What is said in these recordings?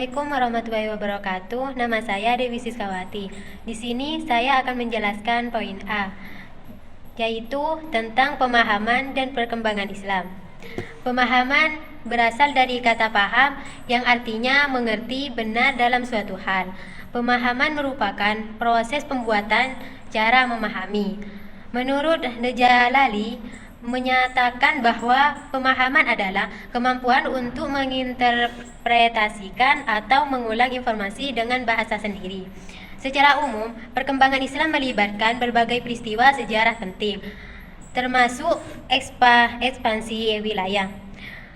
Assalamualaikum warahmatullahi wabarakatuh. Nama saya Dewi Siskawati. Di sini saya akan menjelaskan poin A, yaitu tentang pemahaman dan perkembangan Islam. Pemahaman berasal dari kata paham yang artinya mengerti benar dalam suatu hal. Pemahaman merupakan proses pembuatan cara memahami. Menurut Dejalali menyatakan bahwa pemahaman adalah kemampuan untuk menginterpretasikan atau mengulang informasi dengan bahasa sendiri. Secara umum, perkembangan Islam melibatkan berbagai peristiwa sejarah penting, termasuk ekspansi wilayah,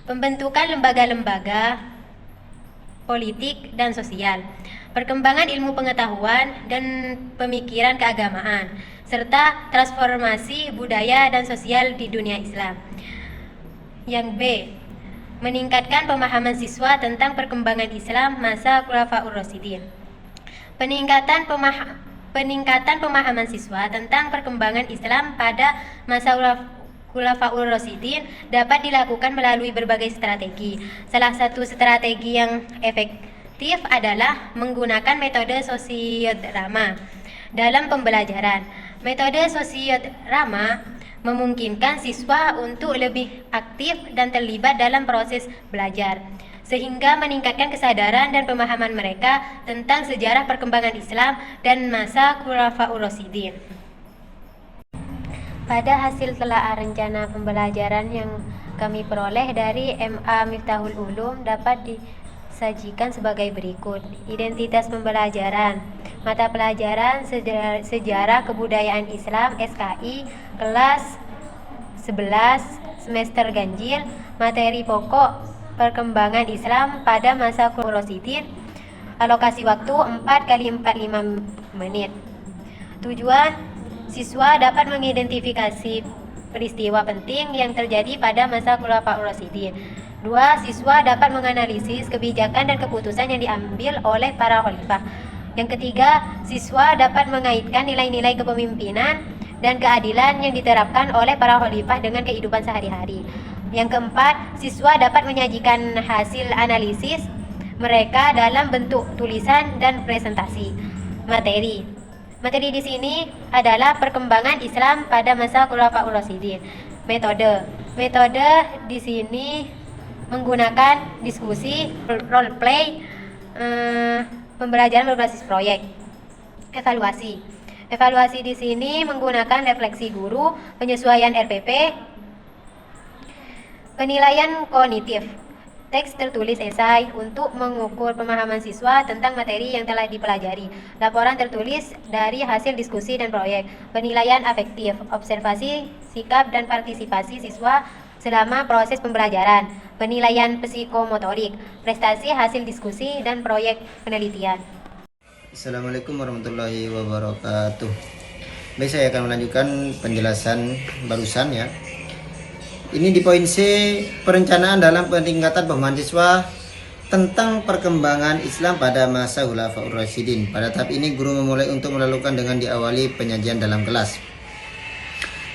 pembentukan lembaga-lembaga politik dan sosial, perkembangan ilmu pengetahuan dan pemikiran keagamaan, serta transformasi budaya dan sosial di dunia Islam. Yang B, meningkatkan pemahaman siswa tentang perkembangan Islam masa Khulafaur Rasyidin. Peningkatan pemahaman siswa tentang perkembangan Islam pada masa Khulafaur Rasyidin dapat dilakukan melalui berbagai strategi. Salah satu strategi yang efektif adalah menggunakan metode sosiodrama dalam pembelajaran. Metode sosiodrama memungkinkan siswa untuk lebih aktif dan terlibat dalam proses belajar, sehingga meningkatkan kesadaran dan pemahaman mereka tentang sejarah perkembangan Islam dan masa Khulafaur Rasyidin. Pada hasil telaah rencana pembelajaran yang kami peroleh dari MA Miftahul Ulum dapat disajikan sebagai berikut. Identitas pembelajaran. Mata pelajaran Sejarah Kebudayaan Islam SKI kelas 11 semester ganjil. Materi pokok perkembangan Islam pada masa Khulafaur Rasyidin. Alokasi waktu 4x45 menit. Tujuan, siswa dapat mengidentifikasi peristiwa penting yang terjadi pada masa Khulafaur Rasyidin. 2. Siswa dapat menganalisis kebijakan dan keputusan yang diambil oleh para khalifah. Yang ketiga, siswa dapat mengaitkan nilai-nilai kepemimpinan dan keadilan yang diterapkan oleh para khalifah dengan kehidupan sehari-hari. Yang keempat, siswa dapat menyajikan hasil analisis mereka dalam bentuk tulisan dan presentasi. Materi di sini adalah perkembangan Islam pada masa Khulafaur Rasyidin. Metode di sini menggunakan diskusi, role play, pembelajaran berbasis proyek. Evaluasi di sini menggunakan refleksi guru, penyesuaian RPP, penilaian kognitif, teks tertulis esai untuk mengukur pemahaman siswa tentang materi yang telah dipelajari, laporan tertulis dari hasil diskusi dan proyek, penilaian afektif, observasi, sikap dan partisipasi siswa selama proses pembelajaran, penilaian psikomotorik, prestasi hasil diskusi dan proyek penelitian. Assalamualaikum warahmatullahi wabarakatuh. Baik, saya akan melanjutkan penjelasan barusan ya. Ini di poin C, perencanaan dalam peningkatan pemahaman siswa tentang perkembangan Islam pada masa Khulafaur Rasyidin. Pada tahap ini guru memulai untuk melakukan dengan diawali penyajian dalam kelas.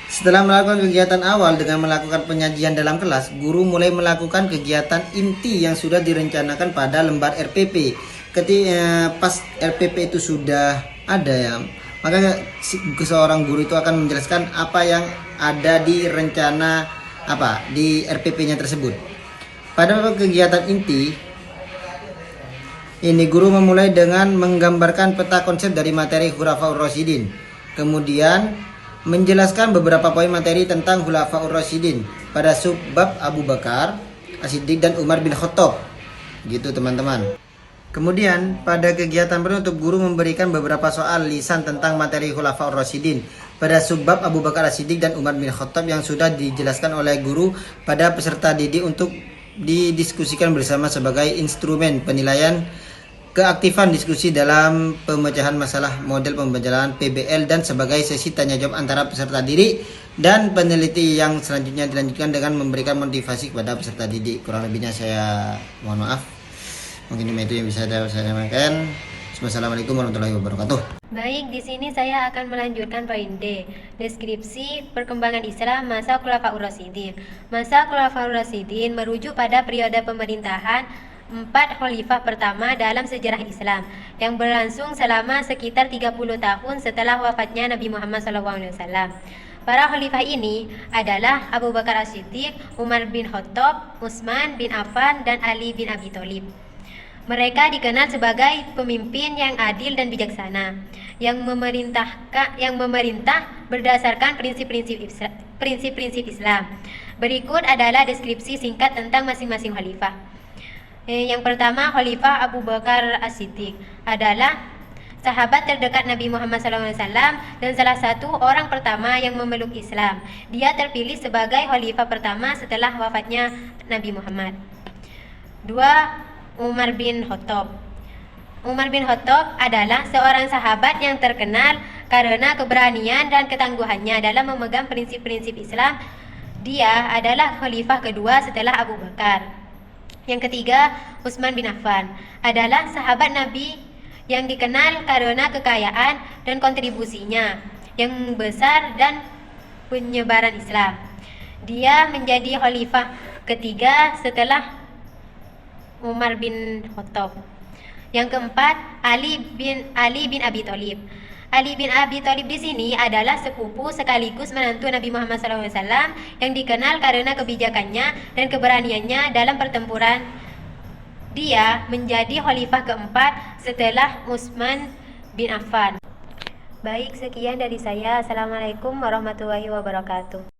Setelah melakukan kegiatan awal dengan melakukan penyajian dalam kelas, guru mulai melakukan kegiatan inti yang sudah direncanakan pada lembar RPP. Ketika pas RPP itu sudah ada ya, maka seorang guru itu akan menjelaskan apa yang ada di rencana di RPP-nya tersebut. Pada kegiatan inti ini guru memulai dengan menggambarkan peta konsep dari materi Khulafaur Rasyidin. Kemudian menjelaskan beberapa poin materi tentang Khulafaur Rasyidin pada subbab Abu Bakar As-Siddiq dan Umar bin Khattab. Gitu teman-teman. Kemudian pada kegiatan penutup guru memberikan beberapa soal lisan tentang materi Khulafaur Rasyidin pada subbab Abu Bakar As-Siddiq dan Umar bin Khattab yang sudah dijelaskan oleh guru pada peserta didik untuk didiskusikan bersama sebagai instrumen penilaian keaktifan diskusi dalam pemecahan masalah model pembelajaran PBL dan sebagai sesi tanya jawab antara peserta didik dan peneliti yang selanjutnya dilanjutkan dengan memberikan motivasi kepada peserta didik. Kurang lebihnya saya mohon maaf. Mungkin itu yang bisa saya sampaikan. Wassalamualaikum warahmatullahi wabarakatuh. Baik, di sini saya akan melanjutkan poin D, deskripsi perkembangan Islam masa Khulafaur Rasyidin. Masa Khulafaur Rasyidin merujuk pada periode pemerintahan empat khalifah pertama dalam sejarah Islam yang berlangsung selama sekitar 30 tahun setelah wafatnya Nabi Muhammad SAW. Para khalifah ini adalah Abu Bakar As-Siddiq, Umar bin Khattab, Utsman bin Affan, dan Ali bin Abi Thalib. Mereka dikenal sebagai pemimpin yang adil dan bijaksana, yang memerintah berdasarkan prinsip-prinsip Islam. Berikut adalah deskripsi singkat tentang masing-masing khalifah. Yang pertama, Khalifah Abu Bakar As-Siddiq adalah sahabat terdekat Nabi Muhammad SAW dan salah satu orang pertama yang memeluk Islam. Dia terpilih sebagai khalifah pertama setelah wafatnya Nabi Muhammad. 2. Umar bin Khattab. Umar bin Khattab adalah seorang sahabat yang terkenal karena keberanian dan ketangguhannya dalam memegang prinsip-prinsip Islam. Dia adalah khalifah kedua setelah Abu Bakar. Yang ketiga, Utsman bin Affan adalah sahabat Nabi yang dikenal karena kekayaan dan kontribusinya yang besar dan penyebaran Islam. Dia menjadi khalifah ketiga setelah Umar bin Khattab. Yang keempat, Ali bin Abi Thalib. Ali bin Abi Thalib di sini adalah sepupu sekaligus menantu Nabi Muhammad SAW yang dikenal karena kebijakannya dan keberaniannya dalam pertempuran. Dia menjadi khalifah keempat setelah Utsman bin Affan. Baik, sekian dari saya. Assalamualaikum warahmatullahi wabarakatuh.